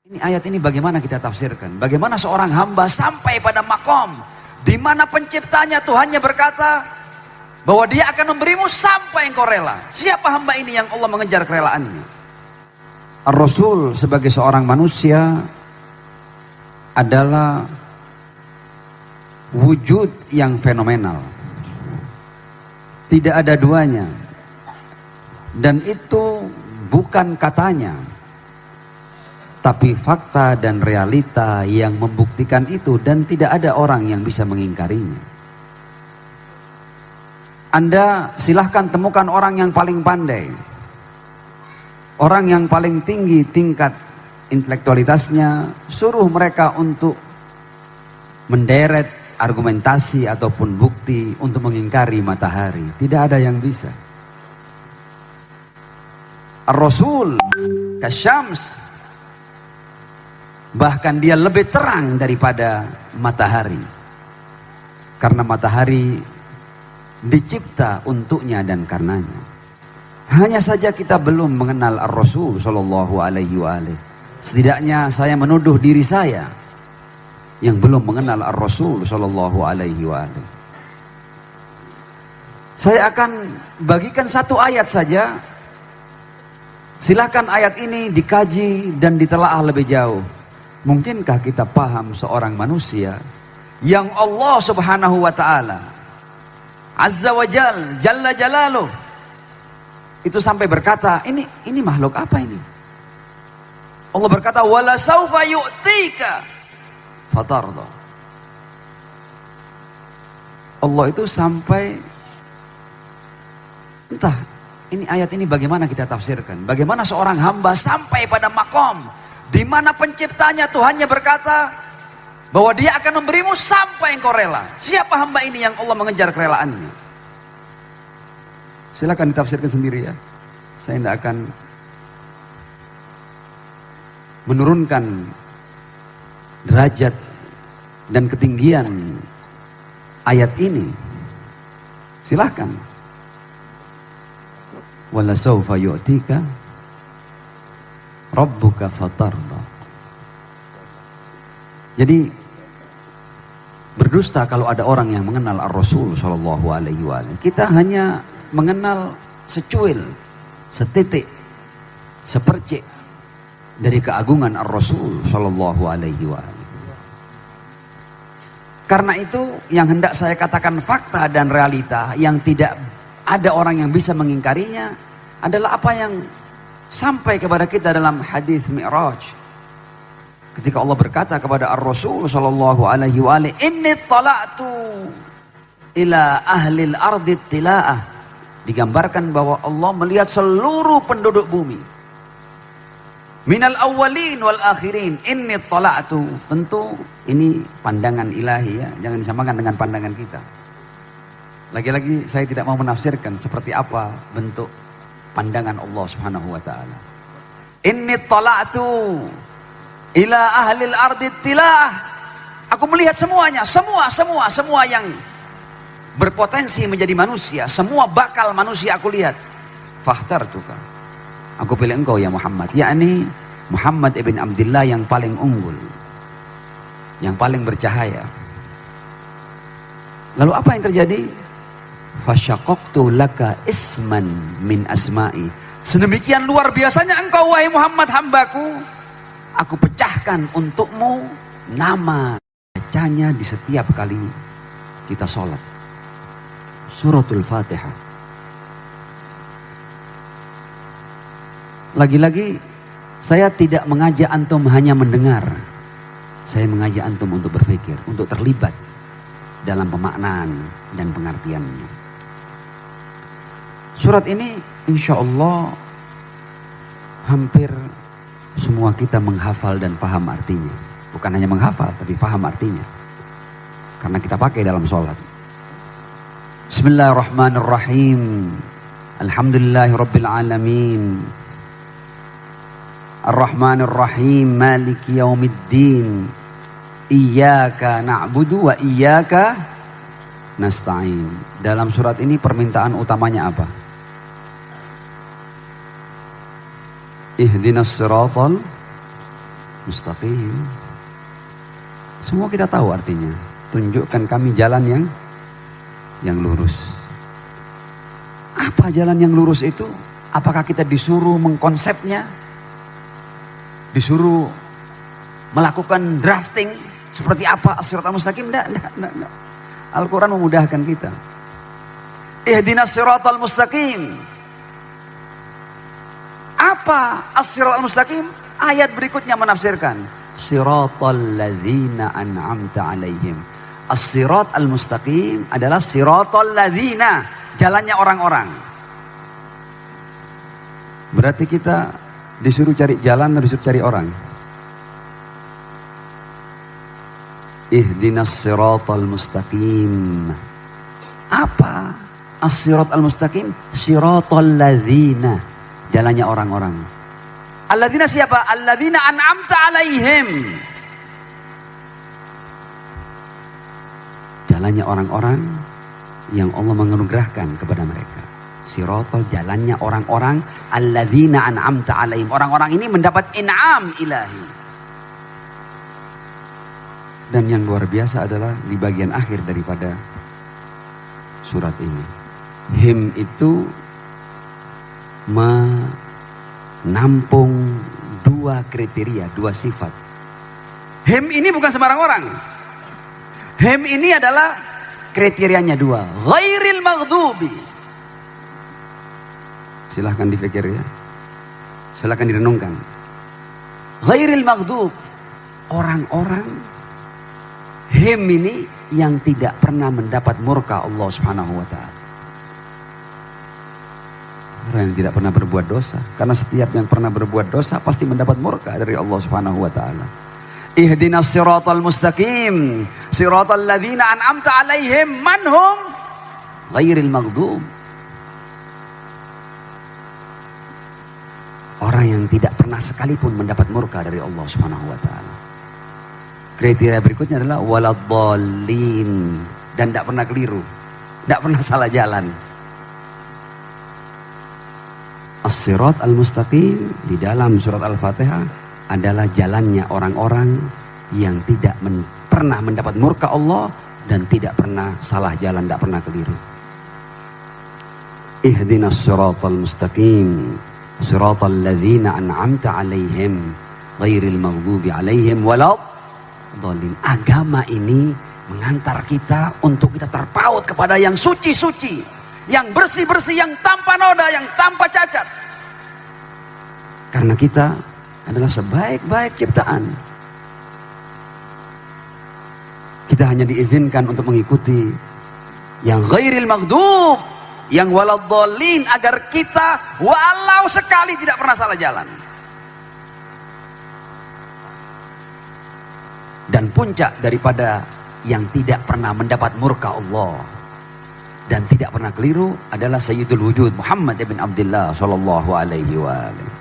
Ini ayat ini bagaimana kita tafsirkan? Bagaimana seorang hamba sampai pada makom di mana penciptanya Tuhannya berkata bahwa dia akan memberimu sampai engkau rela. Siapa hamba ini yang Allah mengejar kerelaannya? Ar-Rasul sebagai seorang manusia adalah wujud yang fenomenal. Tidak ada duanya. Dan itu bukan katanya, tapi fakta dan realita yang membuktikan itu, dan tidak ada orang yang bisa mengingkarinya. Anda silahkan temukan orang yang paling pandai, orang yang paling tinggi tingkat intelektualitasnya, suruh mereka untuk menderet argumentasi ataupun bukti untuk mengingkari matahari. Tidak ada yang bisa. Ar-Rasul kasyams, bahkan dia lebih terang daripada matahari, karena matahari dicipta untuknya dan karenanya. Hanya saja kita belum mengenal Ar-Rasul Shallallahu Alaihi Wasallam. Setidaknya saya menuduh diri saya yang belum mengenal Ar-Rasul Shallallahu Alaihi Wasallam. Saya akan bagikan satu ayat saja. Silakan ayat ini dikaji dan ditelaah lebih jauh. Mungkinkah kita paham seorang manusia yang Allah Subhanahu wa taala Azza wa Jalla Jalaluh itu sampai berkata, ini makhluk apa ini? Allah berkata, wala saufa yu'tika fatarda. Allah itu sampai, entah ini ayat ini bagaimana kita tafsirkan? Bagaimana seorang hamba sampai pada makom di mana penciptanya Tuhannya berkata bahwa dia akan memberimu sampai engkau rela. Siapa hamba ini yang Allah mengejar kerelaannya? Silakan ditafsirkan sendiri ya. Saya tidak akan menurunkan derajat dan ketinggian ayat ini. Silahkan. Wala sawfa yu'tika rabbuka fatarda. Jadi berdusta kalau ada orang yang mengenal Ar-Rasul Shallallahu Alaihi Wasallam. Kita hanya mengenal secuil, setitik, sepercik dari keagungan Ar-Rasul Shallallahu Alaihi Wasallam. Karena itu yang hendak saya katakan fakta dan realita yang tidak ada orang yang bisa mengingkarinya adalah apa yang sampai kepada kita dalam hadis Mi'raj. Ketika Allah berkata kepada Ar-Rasul Shallallahu Alaihi Wasallam, Inni tala'tu ila ahlil ardi tila'ah. Digambarkan bahwa Allah melihat seluruh penduduk bumi. Minal awwalin wal akhirin. Inni tala'tu. Tentu ini pandangan ilahi ya. Jangan disamakan dengan pandangan kita. Lagi-lagi saya tidak mau menafsirkan seperti apa bentuk pandangan Allah Subhanahu wa taala. Inni tala'tu ila ahlil ardi tila'ah. Aku melihat semuanya, semua yang berpotensi menjadi manusia, semua bakal manusia aku lihat. Fakhtartuka. Aku pilih engkau ya Muhammad, yakni Muhammad ibn Abdullah yang paling unggul, yang paling bercahaya. Lalu apa yang terjadi? Fasyaqaqtu laka isman min asma'i. Sedemikian luar biasanya engkau wahai Muhammad hambaku, aku pecahkan untukmu nama bacanya di setiap kali kita sholat. Suratul Fatihah. Lagi-lagi saya tidak mengajak antum hanya mendengar. Saya mengajak antum untuk berpikir, untuk terlibat dalam pemaknaan dan pengertiannya. Surat ini insya Allah hampir semua kita menghafal dan paham artinya. Bukan hanya menghafal, tapi paham artinya. Karena kita pakai dalam sholat. Bismillahirrahmanirrahim. Alhamdulillahirabbil alamin. Ar-Rahmanir-Rahim. Maliki yaumiddin. Iyyaka na'budu wa iyyaka nasta'in. Dalam surat ini permintaan utamanya apa? Ihdinas siratal mustaqim. Semua kita tahu artinya. Tunjukkan kami jalan yang lurus. Apa jalan yang lurus itu? Apakah kita disuruh mengkonsepnya? Disuruh melakukan drafting seperti apa as-siratal mustaqim? Enggak. Al-Quran memudahkan kita. Ihdinas siratal mustaqim. Apa as-siratal mustaqim? Ayat berikutnya menafsirkan siratal ladzina an'amta alaihim. As-sirat al-mustaqim adalah siratal ladzina, jalannya orang-orang. Berarti kita disuruh cari jalan dan disuruh cari orang. Ihdinas siratal mustaqim. Apa as-sirat al-mustaqim? Siratal ladzina, jalannya orang-orang. Alladzina siapa? Alladzina an'amta alaihim. Jalannya orang-orang yang Allah menganugerahkan kepada mereka. Siratal, jalannya orang-orang alladzina an'amta alaihim. Orang-orang ini mendapat in'am ilahi. Dan yang luar biasa adalah di bagian akhir daripada surat ini. Him itu menampung dua kriteria, dua sifat. Him ini bukan sembarang orang. Him ini adalah kriterianya dua. Ghairil maghdubi. Silahkan dipikir ya. Silahkan direnungkan. Ghairil maghdub. Orang-orang him ini yang tidak pernah mendapat murka Allah Subhanahu wa ta'ala. Orang yang tidak pernah berbuat dosa. Karena setiap yang pernah berbuat dosa pasti mendapat murka dari Allah Subhanahu wa ta'ala. Ihdinas siratal mustaqim. Siratal ladzina an'amta alaihim manhum ghairil maghdub. Orang yang tidak pernah sekalipun mendapat murka dari Allah Subhanahu wa ta'ala. Kriteria berikutnya adalah waladhdallin, dan tidak pernah keliru, tidak pernah salah jalan. As-sirat al-mustaqim di dalam surat Al-Fatihah adalah jalannya orang-orang yang tidak pernah mendapat murka Allah dan tidak pernah salah jalan, tidak pernah keliru. Ihdinas siratal mustaqim, siratal ladzina an'amta alaihim ghairil maghdubi alaihim waladdallin. Agama ini mengantar kita untuk kita terpaut kepada yang suci-suci, yang bersih-bersih, yang tanpa noda, yang tanpa cacat. Karena kita adalah sebaik-baik ciptaan. Kita hanya diizinkan untuk mengikuti yang ghairil maghdub, yang waladdallin, agar kita walau sekali tidak pernah salah jalan. Dan puncak daripada yang tidak pernah mendapat murka Allah dan tidak pernah keliru adalah Sayyidul Wujud Muhammad ibn Abdullah sallallahu alaihi wa alihi.